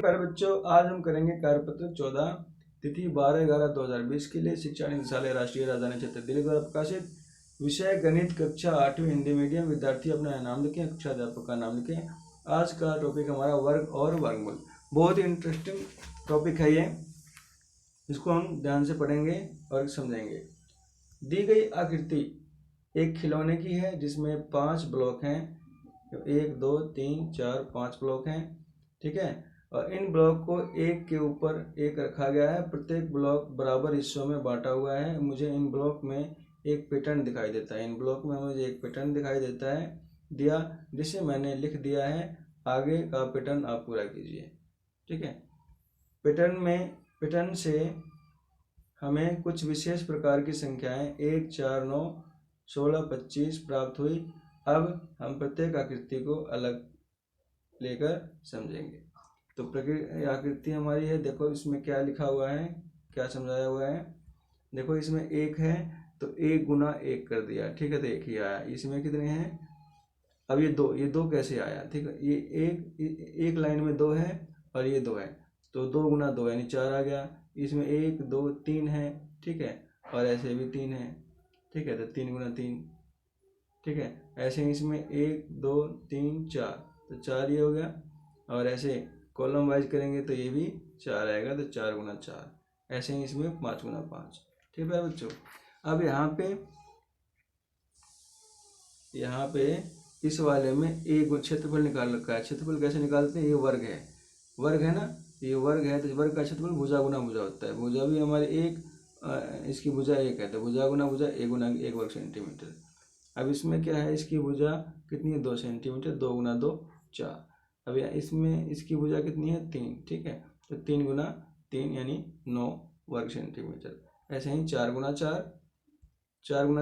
प्यारे बच्चों, आज हम करेंगे कार्यपत्र 14 तिथि 12/11/2020 के लिए शिक्षा निदेशालय राष्ट्रीय राजधानी क्षेत्र दिल्ली द्वारा प्रकाशित। विषय गणित, कक्षा 8वीं हिंदी मीडियम। विद्यार्थी अपना नाम लिखें, कक्षा अध्यापक का नाम लिखें। आज का टॉपिक हमारा वर्ग और वर्गमूल। बहुत ही इंटरेस्टिंग टॉपिक है ये, इसको हम ध्यान से पढ़ेंगे और समझेंगे। दी गई आकृति एक खिलौने की है जिसमें 5 ब्लॉक हैं। 1 2 3 4 5 ब्लॉक हैं, ठीक है। और इन ब्लॉक को एक के ऊपर एक रखा गया है। प्रत्येक ब्लॉक बराबर हिस्सों में बांटा हुआ है। मुझे इन ब्लॉक में एक पैटर्न दिखाई देता है। इन ब्लॉक में मुझे एक पैटर्न दिखाई देता है दिया, जिसे मैंने लिख दिया है। आगे का पैटर्न आप पूरा कीजिए, ठीक है। पैटर्न से हमें कुछ विशेष प्रकार की संख्याएं 1 4 9 16 25 प्राप्त हुई। अब हम प्रत्येक आकृति को अलग लेकर समझेंगे। तो आकृति हमारी है, देखो इसमें क्या लिखा हुआ है, क्या समझाया हुआ है। देखो इसमें 1 है तो 1 गुना 1 कर दिया, ठीक है, तो 1 ही आया। इसमें कितने हैं, अब ये 2 कैसे आया, ठीक है। ये एक लाइन में 2 है और ये 2 है, तो 2 गुना 2 यानी 4 आ गया। इसमें 1 2 3 है, ठीक है, और ऐसे भी 3 है, ठीक है, तो 3 गुना 3, ठीक है। ऐसे ही इसमें 1 2 3 4, तो 4 ये हो गया। और ऐसे कॉलम वाइज करेंगे तो ये भी 4 आएगा, तो 4 गुना 4। ऐसे ही इसमें 5 गुना 5, ठीक है बच्चों। अब यहाँ पे इस वाले में एक क्षेत्रफल निकाल रखा है। क्षेत्रफल कैसे निकालते हैं, ये वर्ग है ना, ये वर्ग है, तो वर्ग का क्षेत्रफल भुजा गुना भुजा होता है। भुजा भी हमारे इसकी भुजा 1 है, तो भुजा गुना भुजा 1 गुना 1 वर्ग सेंटीमीटर। अब इसमें क्या है, इसकी भुजा कितनी है, 2 सेंटीमीटर, 2 गुना 2 4। अब इसमें इसकी भुजा कितनी है, 3, ठीक है, तो 3 गुना 3 यानी 9 वर्ग सेंटीमीटर। ऐसे ही 4 गुना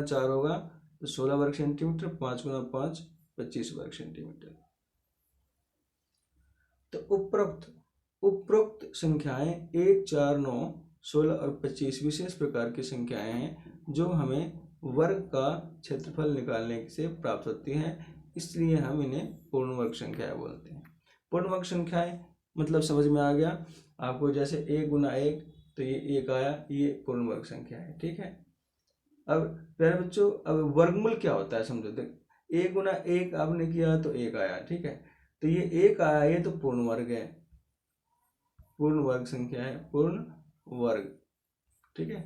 4 होगा तो 16 वर्ग सेंटीमीटर। 5 गुना 5 25 वर्ग सेंटीमीटर। तो उपरोक्त संख्याएं 1 4 9 16 और 25 विशेष प्रकार की संख्याएं हैं जो हमें वर्ग का क्षेत्रफल निकालने से प्राप्त होती हैं, इसलिए हम इन्हें पूर्ण वर्ग संख्याएं बोलते हैं। पूर्ण वर्ग संख्याएं मतलब समझ में आ गया आपको, जैसे 1 गुना 1 तो ये 1 आया, ये पूर्ण वर्ग संख्या है, ठीक है। अब प्यारे बच्चों, अब वर्गमूल क्या होता है समझो। देख 1 गुना 1 आपने किया तो 1 आया, ठीक है, तो ये 1 आया, ये तो पूर्ण वर्ग है, पूर्ण वर्ग संख्या है, पूर्ण वर्ग, ठीक है।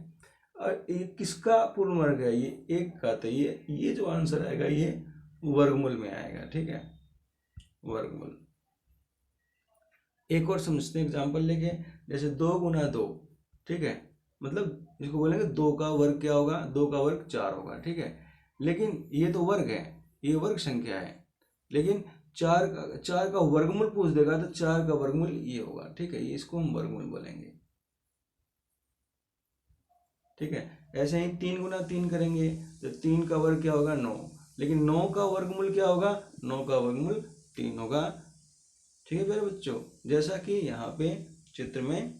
और ये किसका पूर्ण वर्ग है, ये 1 का, तो ये जो आंसर आएगा ये वर्गमूल में आएगा, ठीक है, वर्गमूल। एक और समझते हैं एग्जाम्पल लेके, जैसे 2 गुना 2, ठीक है, मतलब इसको बोलेंगे 2 का वर्ग क्या होगा, 2 का वर्ग 4 होगा, ठीक है। लेकिन ये तो वर्ग है, ये वर्ग संख्या है, लेकिन 4 का वर्गमूल पूछ देगा तो 4 का वर्गमूल ये होगा, ठीक है, इसको हम वर्गमूल बोलेंगे, ठीक है। ऐसे ही 3 गुना 3 करेंगे तो 3 का वर्ग क्या होगा, 9, लेकिन 9 का वर्गमूल क्या होगा, 9 का वर्गमूल 3 होगा, ठीक है मेरे बच्चों। जैसा कि यहाँ पे चित्र में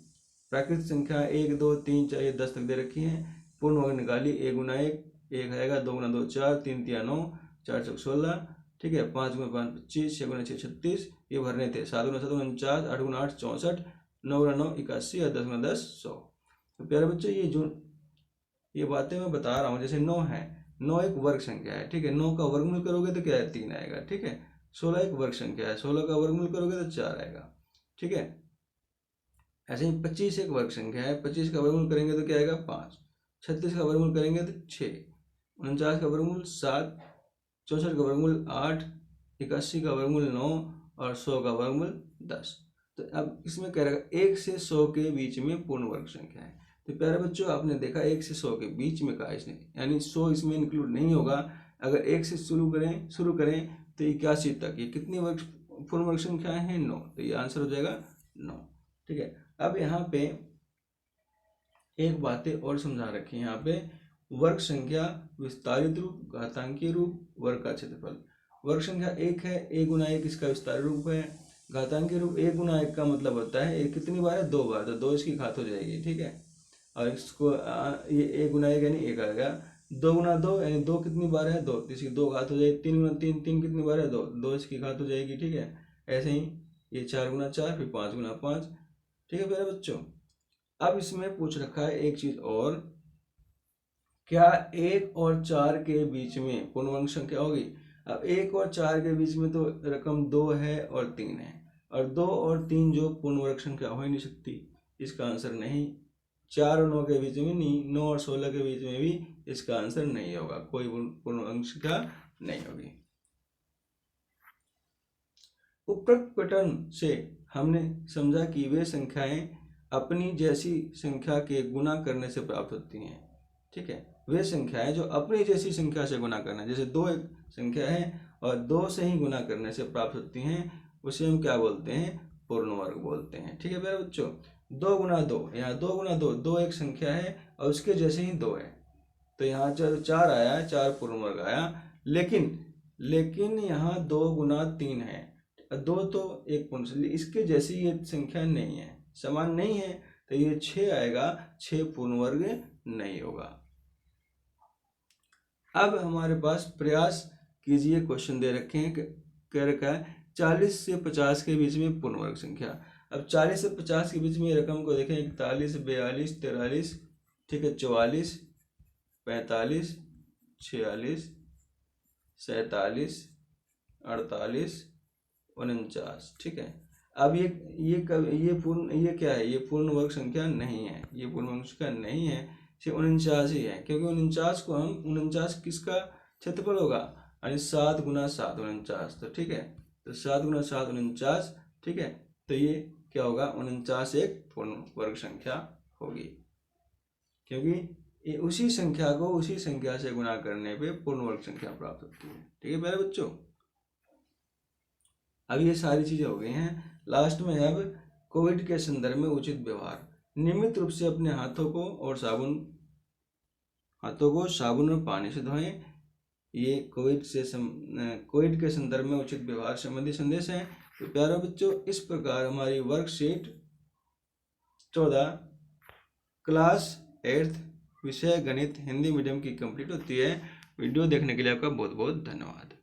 प्राकृतिक संख्या 1 2 3 4 10 तक दे रखी है। पूर्ण वर्ग निकाली, 1 गुना 1 आएगा, 2 गुना 2 4, 3 3 9, 4 4 16, ठीक है, 5 गुना 5 25, 6 गुना 6 36, ये भरने थे। 7 गुना 7 49, 8 गुना 8 64, 9 गुना 9 81 और 10 गुना 10 100। तो प्यारे बच्चों, ये बातें मैं बता रहा हूँ, जैसे 9 है, 9 एक वर्ग संख्या है, ठीक है, 9 का वर्गमूल करोगे तो क्या है, 3 आएगा, ठीक है। 16 एक वर्ग संख्या है, 16 का वर्गमूल करोगे तो 4 आएगा, ठीक है। ऐसे ही 25 एक वर्ग संख्या है, 25 का वर्गमूल करेंगे तो क्या आएगा, 5। 36 का वर्गमूल करेंगे तो 6। 49 का वर्गमूल 7। 64 का वर्गमूल 8। 81 का वर्गमूल 9 और 100 का वर्गमूल 10। तो अब इसमें कह रहा है 1 से 100 के बीच में पूर्ण वर्ग संख्या है। तो प्यारे बच्चों, आपने देखा 1 से 100 के बीच में कहा इसने, यानी 100 इसमें इंक्लूड नहीं होगा। अगर 1 से शुरू करें तो 81 तक ये कितनी पूर्ण वर्ग संख्याएं हैं, 9, तो ये आंसर हो जाएगा 9, ठीक है। अब यहाँ पे एक बातें और समझा रखी है, यहाँ पे वर्ग संख्या विस्तारित रूप, घातांकीय रूप, वर्ग का क्षेत्रफल। वर्ग संख्या 1 है, 1 गुना 1 इसका विस्तारित रूप है। घातांकीय रूप 1 गुना 1 का मतलब होता है एक कितनी बार है, 2 बार, तो 2 इसकी घात हो जाएगी, ठीक है। और इसको ये 1 गुना 1 यानी 1 आ गया। 2 गुना 2 यानी 2 कितनी बार है, 2, इसकी 2 घात हो जाएगी। 3 गुना 3 3 कितनी बार है, 2, 2 इसकी घात हो जाएगी, ठीक है। ऐसे ही ये 4 गुना 4, फिर 5 गुना 5। ठीक है प्यारे बच्चों। अब इसमें पूछ रखा है एक चीज और, क्या 1 और 4 के बीच में पूर्णांक संख्या होगी? अब 1 और 4 के बीच में तो रकम 2 है और 3 है, और 2 और 3 जो पूर्णांक संख्या हो ही नहीं सकती, इसका आंसर नहीं। 4 और 9 के बीच में नहीं, 9 और 16 के बीच में भी इसका आंसर नहीं होगा, कोई पूर्णांक संख्या नहीं होगी। उपरोक्त पैटर्न से हमने समझा कि वे संख्याएं अपनी जैसी संख्या के गुना करने से प्राप्त होती हैं। ठीक है, वे संख्याएं जो अपनी जैसी संख्या से गुना करना, जैसे 2 एक संख्या है और 2 से ही गुना करने से प्राप्त होती हैं, उसे हम क्या बोलते हैं? पूर्ण वर्ग बोलते हैं। ठीक है प्यारे बच्चों। 2 गुना 2, यहाँ 2 गुना 2, 2 एक संख्या है और उसके जैसे ही 2 है, तो यहाँ जो 4 आया, 4 पूर्ण वर्ग आया। लेकिन यहाँ 2 गुना 3 है, 2 तो एक पूर्ण, इसके जैसी ये संख्या नहीं है, समान नहीं है, तो ये 6 आएगा, 6 पूर्ण वर्ग नहीं होगा। अब हमारे पास प्रयास कीजिए, क्वेश्चन दे रखे हैं, कह रखा है 40 से 50 के बीच में पूर्ण वर्ग संख्या। अब 40 से 50 के बीच में रकम को देखें, 41, 42, 43, ठीक है, 44, 45, 46, 47, 48, 49। ठीक है, अब ये क्या है? ये पूर्ण वर्ग संख्या नहीं है, ये पूर्ण वर्ग संख्या नहीं है, सिर्फ 49 ही है, क्योंकि 49 को हम 49 किसका क्षेत्रफल होगा? यानी 7 गुना 7 49। तो ठीक है, तो 7 गुना 7 49। ठीक है, तो ये क्या होगा? 49 एक पूर्ण वर्ग संख्या होगी, क्योंकि ये उसी संख्या को उसी संख्या से गुणा करने पे पूर्ण वर्ग संख्या प्राप्त होती है। ठीक है प्यारे बच्चों, अब ये सारी चीजें हो गई हैं। लास्ट में है अब कोविड के संदर्भ में उचित व्यवहार। नियमित रूप से अपने हाथों को साबुन और पानी से धोएं। ये कोविड के संदर्भ में उचित व्यवहार संबंधी संदेश है। तो प्यारे बच्चों, इस प्रकार हमारी वर्कशीट 14 क्लास 8th विषय गणित हिंदी मीडियम की कंप्लीट होती है। वीडियो देखने के लिए आपका बहुत बहुत धन्यवाद।